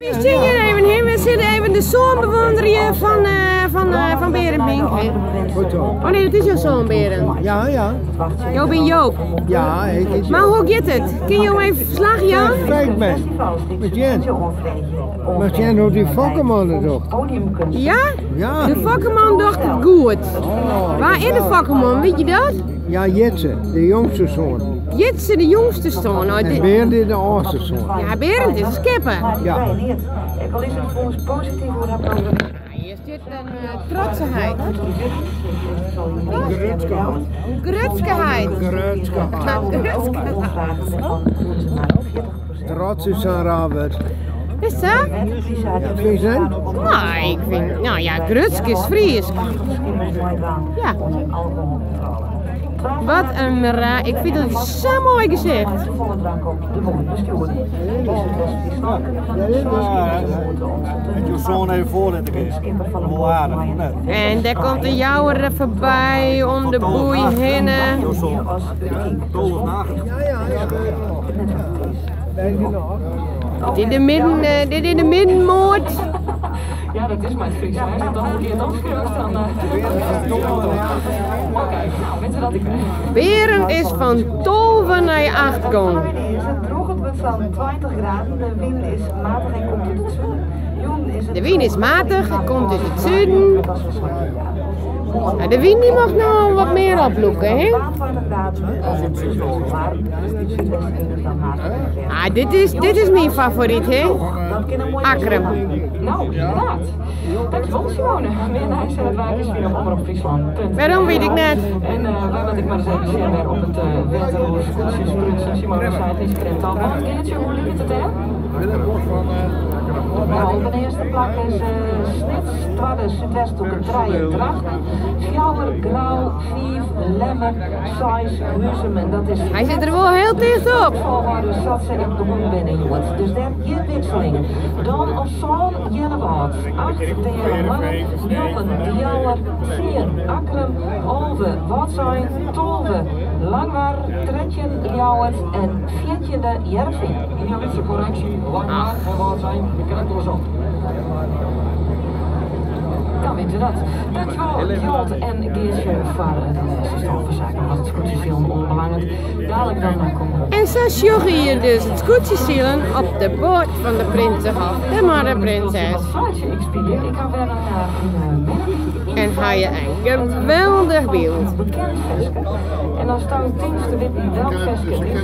We zingen even heen, we zitten even de zoon bewonderen van Berenbrink. Oh nee, dat is jouw zoon Berend. Ja, ja. Joop en Joop. Ja, ik. Maar hoe gaat het? Kun je hem even verslagen, Jan? Kijk me. Met Jen. Met Jen hoe die Fokkerman doet. Ja? Ja. De Fokkerman dacht het goed. Waar is de Fokkerman, weet je dat? Ja, Jitse, de jongste zoon. Jitse, de jongste zoon. Nou, En Berend is de oudste zoon. ja, Berend is een skipper. Ja. Al is het voor ons positief hoe dat dan. Hier zit een trotsigheid. Grutskheid. Grutsigheid. Trots is aan Robert. Is dat? Ja, vind je dat? Nou, ik vind, nou ja, Grutsk is Fries. Ja. Wat een raar, ik vind het zo mooi gezegd. Met je zoon even voor in te geven. Hoe aardig, net. En daar komt een jouwer er voorbij om de boei heen. Jouw zoon. Tol of nagen. Dit in de middenmoot. Ja, dat is mijn Fries. Hè? Dan moet je het afschrijven. Dan. Oké, nou, weet je dat ik ben? Berend is van Tolven naar Achtgang. Droog het wordt van 20 graden. De wind is matig en komt uit het zuiden. De wind is matig, hij komt uit het zuiden. Nou, de wind die mag nou wat meer oploeken, hè? 22 graden. Ah, dit is mijn favoriet, hè? Akrem. Nou, inderdaad. Dankjewel, Simone. Meer naar het wagen is weer op Omroep Friesland. Waarom weet ik net? En wij ben ik maar eens even zien weer op het winterloos Scootjes Simone zei het is krent al. Nog een keertje, hoe liep het, hè? Nou, op de eerste plek is Snits, tweede Zuidwesthoek, 3 Drachten, Fjouwer, Grauw, 5, Lemmer, 6, Huizem en dat is... Hij zit er wel heel dicht op. Volwaarde zat ze op de hoek binnen, jongens. Dus daar je wisseling. Dan op zo'n Jennewaard, 8 de Lange, Joppen, de Jouwer, 4 Akrem, Olve, Watzijn, Tolve, Langwaar, Tretjen, Ljouwert en 14e Jerving. Ja, met de correctie, Langwaar en Watzijn, de krijgt ons op. Dan weet je dat. Dankjewel, Jolt en Geertje voor de stofverzaking. Was het scootjesielen onbelangrijk. Dadelijk dan komen we. En zo sjoggen hier dus het scootjesielen op de boot van de Prinsenhof, de Marrenprinses. Ik spiegel, ik ga weer een En ga je een geweldig beeld. bekend vesker. En dan staan 10 te weten welk vesker is.